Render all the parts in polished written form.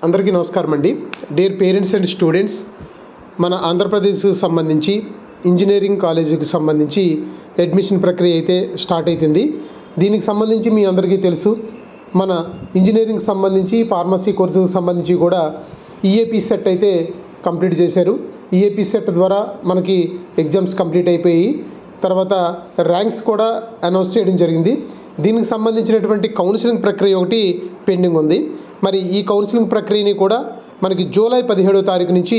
అందరికీ నమస్కారం అండి. డియర్ పేరెంట్స్ అండ్ స్టూడెంట్స్, మన ఆంధ్రప్రదేశ్కి సంబంధించి ఇంజనీరింగ్ కాలేజీకి సంబంధించి అడ్మిషన్ ప్రక్రియ అయితే స్టార్ట్ అవుతుంది. దీనికి సంబంధించి మీ అందరికీ తెలుసు, మన ఇంజనీరింగ్ సంబంధించి ఫార్మసీ కోర్సుకు సంబంధించి కూడా ఈఏపీ సెట్ అయితే కంప్లీట్ చేశారు. ఈఏపీ సెట్ ద్వారా మనకి ఎగ్జామ్స్ కంప్లీట్ అయిపోయి తర్వాత ర్యాంక్స్ కూడా అనౌన్స్ చేయడం జరిగింది. దీనికి సంబంధించినటువంటి కౌన్సిలింగ్ ప్రక్రియ ఒకటి పెండింగ్ ఉంది. మరి ఈ కౌన్సిలింగ్ ప్రక్రియని కూడా మనకి జూలై 17వ తారీఖు నుంచి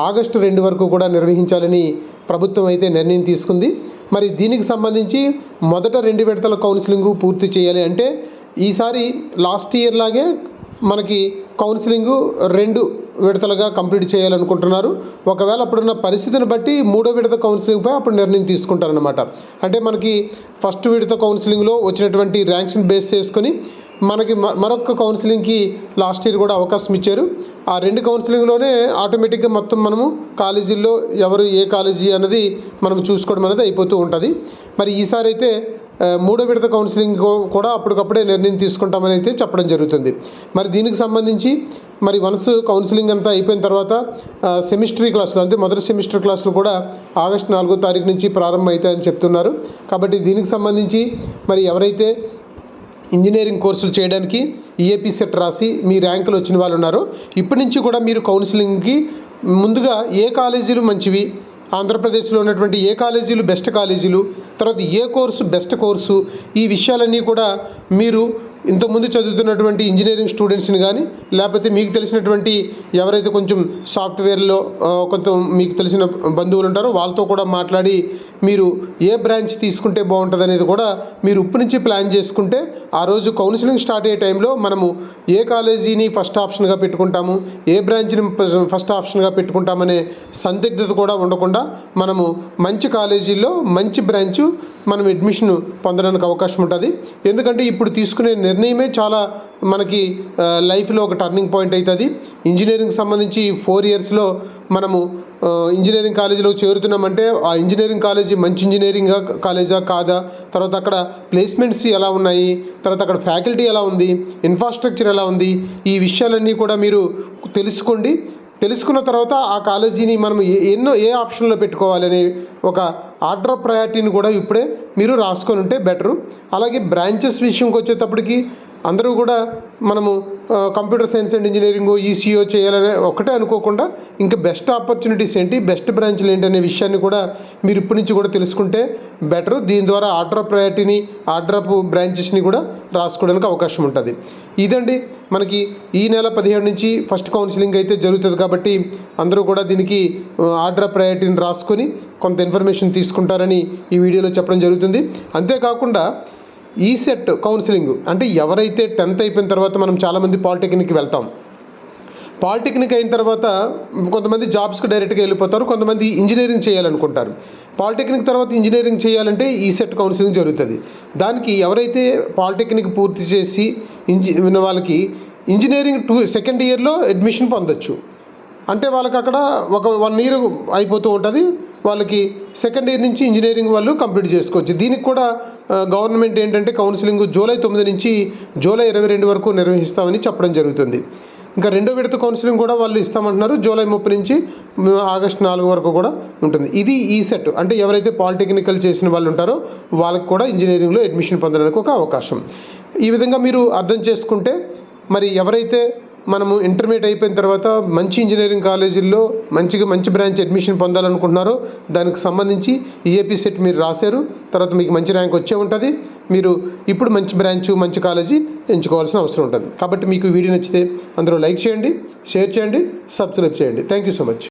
ఆగస్టు 2 వరకు కూడా నిర్వహించాలని ప్రభుత్వం అయితే నిర్ణయం తీసుకుంది. మరి దీనికి సంబంధించి మొదట 2 విడతల కౌన్సిలింగ్ పూర్తి చేయాలి అంటే ఈసారి లాస్ట్ ఇయర్ లాగే మనకి కౌన్సిలింగ్ 2 విడతలుగా కంప్లీట్ చేయాలనుకుంటున్నారు. ఒకవేళ అప్పుడున్న పరిస్థితిని బట్టి 3వ విడత కౌన్సిలింగ్పై అప్పుడు నిర్ణయం తీసుకుంటారనమాట. అంటే మనకి ఫస్ట్ విడత కౌన్సిలింగ్లో వచ్చినటువంటి ర్యాంక్స్ని బేస్ చేసుకొని మనకి మరొక కౌన్సిలింగ్కి లాస్ట్ ఇయర్ కూడా అవకాశం ఇచ్చారు. ఆ 2 కౌన్సిలింగ్లోనే ఆటోమేటిక్గా మొత్తం మనము కాలేజీల్లో ఎవరు ఏ కాలేజీ అన్నది మనం చూసుకోవడం అనేది అయిపోతూ ఉంటుంది. మరి ఈసారి అయితే 3వ విడత కౌన్సిలింగ్ కూడా అప్పటికప్పుడే నిర్ణయం తీసుకుంటామని అయితే చెప్పడం జరుగుతుంది. మరి దీనికి సంబంధించి మరి వన్స్ కౌన్సిలింగ్ అంతా అయిపోయిన తర్వాత సెమిస్టరీ క్లాసులు అంటే మొదటి సెమిస్టర్ క్లాసులు కూడా ఆగస్టు 4వ తారీఖు నుంచి ప్రారంభం అవుతాయని చెప్తున్నారు. కాబట్టి దీనికి సంబంధించి మరి ఎవరైతే ఇంజనీరింగ్ కోర్సులు చేయడానికి ఈఏపీ సెట్ రాసి మీ ర్యాంకులు వచ్చిన వాళ్ళు ఉన్నారో ఇప్పటి నుంచి కూడా మీరు కౌన్సిలింగ్కి ముందుగా ఏ కాలేజీలు మంచివి, ఆంధ్రప్రదేశ్లో ఉన్నటువంటి ఏ కాలేజీలు బెస్ట్ కాలేజీలు, తర్వాత ఏ కోర్సు బెస్ట్ కోర్సు, ఈ విషయాలన్నీ కూడా మీరు ఇంతకుముందు చదువుతున్నటువంటి ఇంజనీరింగ్ స్టూడెంట్స్ని కానీ లేకపోతే మీకు తెలిసినటువంటి ఎవరైతే కొంచెం సాఫ్ట్వేర్లో కొంత మీకు తెలిసిన బంధువులు ఉంటారో వాళ్ళతో కూడా మాట్లాడి మీరు ఏ బ్రాంచ్ తీసుకుంటే బాగుంటుంది అనేది కూడా మీరు ఇప్పటి నుంచి ప్లాన్ చేసుకుంటే ఆ రోజు కౌన్సిలింగ్ స్టార్ట్ అయ్యే టైంలో మనము ఏ కాలేజీని ఫస్ట్ ఆప్షన్గా పెట్టుకుంటాము, ఏ బ్రాంచ్ని ఫస్ట్ ఆప్షన్గా పెట్టుకుంటామనే సందిగ్ధత కూడా ఉండకుండా మనము మంచి కాలేజీల్లో మంచి బ్రాంచ్ మనం అడ్మిషన్ పొందడానికి అవకాశం ఉంటుంది. ఎందుకంటే ఇప్పుడు తీసుకునే నిర్ణయమే చాలా మనకి లైఫ్లో ఒక టర్నింగ్ పాయింట్ అవుతుంది. ఇంజనీరింగ్ సంబంధించి 4 ఇయర్స్లో మనము ఇంజనీరింగ్ కాలేజీలో చేరుతున్నామంటే ఆ ఇంజనీరింగ్ కాలేజీ మంచి ఇంజనీరింగ్ కాలేజా కాదా, తర్వాత అక్కడ ప్లేస్మెంట్స్ ఎలా ఉన్నాయి, తర్వాత అక్కడ ఫ్యాకల్టీ ఎలా ఉంది, ఇన్ఫ్రాస్ట్రక్చర్ ఎలా ఉంది, ఈ విషయాలన్నీ కూడా మీరు తెలుసుకోండి. తెలుసుకున్న తర్వాత ఆ కాలేజీని మనం ఏ ఆప్షన్లో పెట్టుకోవాలనే ఒక ఆర్డర్ ఆఫ్ ప్రయారిటీని కూడా ఇప్పుడే మీరు రాసుకొని ఉంటే బెటరు. అలాగే బ్రాంచెస్ విషయంకి వచ్చేటప్పటికి అందరూ కూడా మనము computer science and engineering eco చేయాలనే ఒకటే అనుకోకుండా ఇంకా బెస్ట్ ఆపర్చునిటీస్ ఏంటి, బెస్ట్ బ్రాంచ్లు ఏంటి అనే విషయాన్ని కూడా మీరు ఇప్పటి నుంచి కూడా తెలుసుకుంటే బెటరు. దీని ద్వారా ఆర్డర్ ఆఫ్ ప్రయారిటీని, ఆర్డర్ ఆఫ్ బ్రాంచెస్ని కూడా రాసుకోవడానికి అవకాశం ఉంటుంది. ఇదండి మనకి ఈ నెల 17 నుంచి ఫస్ట్ కౌన్సిలింగ్ అయితే జరుగుతుంది. కాబట్టి అందరూ కూడా దీనికి ఆర్డర్ ఆఫ్ ప్రయారిటీని రాసుకొని కొంత ఇన్ఫర్మేషన్ తీసుకుంటారని ఈ వీడియోలో చెప్పడం జరుగుతుంది. అంతేకాకుండా ఈ సెట్ కౌన్సిలింగ్ అంటే ఎవరైతే 10th అయిపోయిన తర్వాత మనం చాలామంది పాలిటెక్నిక్కి వెళ్తాం. పాలిటెక్నిక్ అయిన తర్వాత కొంతమంది జాబ్స్కి డైరెక్ట్గా వెళ్ళిపోతారు, కొంతమంది ఇంజనీరింగ్ చేయాలనుకుంటారు. పాలిటెక్నిక్ తర్వాత ఇంజనీరింగ్ చేయాలంటే ఈ సెట్ కౌన్సిలింగ్ జరుగుతుంది. దానికి ఎవరైతే పాలిటెక్నిక్ పూర్తి చేసి వాళ్ళకి ఇంజనీరింగ్ 2nd ఇయర్లో అడ్మిషన్ పొందొచ్చు. అంటే వాళ్ళకి అక్కడ ఒక 1 ఇయర్ అయిపోతూ ఉంటుంది. వాళ్ళకి 2nd ఇయర్ నుంచి ఇంజనీరింగ్ వాళ్ళు కంప్లీట్ చేసుకోవచ్చు. దీనికి కూడా గవర్నమెంట్ ఏంటంటే కౌన్సిలింగ్ జూలై 9 నుంచి జూలై 22 వరకు నిర్వహిస్తామని చెప్పడం జరుగుతుంది. ఇంకా 2వ విడత కౌన్సిలింగ్ కూడా వాళ్ళు ఇస్తామంటున్నారు. జూలై 30 నుంచి ఆగస్టు 4 వరకు కూడా ఉంటుంది. ఇది ఈ సెట్ అంటే ఎవరైతే పాలిటెక్నికల్ చేసిన వాళ్ళు ఉంటారో వాళ్ళకి కూడా ఇంజనీరింగ్లో అడ్మిషన్ పొందడానికి ఒక అవకాశం. ఈ విధంగా మీరు అర్థం చేసుకుంటే మరి ఎవరైతే మనము ఇంటర్మీడియట్ అయిపోయిన తర్వాత మంచి ఇంజనీరింగ్ కాలేజీల్లో మంచి బ్రాంచ్ అడ్మిషన్ పొందాలనుకుంటున్నారో దానికి సంబంధించి ఈఏపీ సెట్ మీరు రాశారు, తర్వాత మీకు మంచి ర్యాంక్ వచ్చే ఉంటుంది. మీరు ఇప్పుడు మంచి బ్రాంచ్ మంచి కాలేజీ ఎంచుకోవాల్సిన అవసరం ఉంటుంది. కాబట్టి మీకు వీడియో నచ్చితే అందరూ లైక్ చేయండి, షేర్ చేయండి, సబ్స్క్రైబ్ చేయండి. Thank you so much.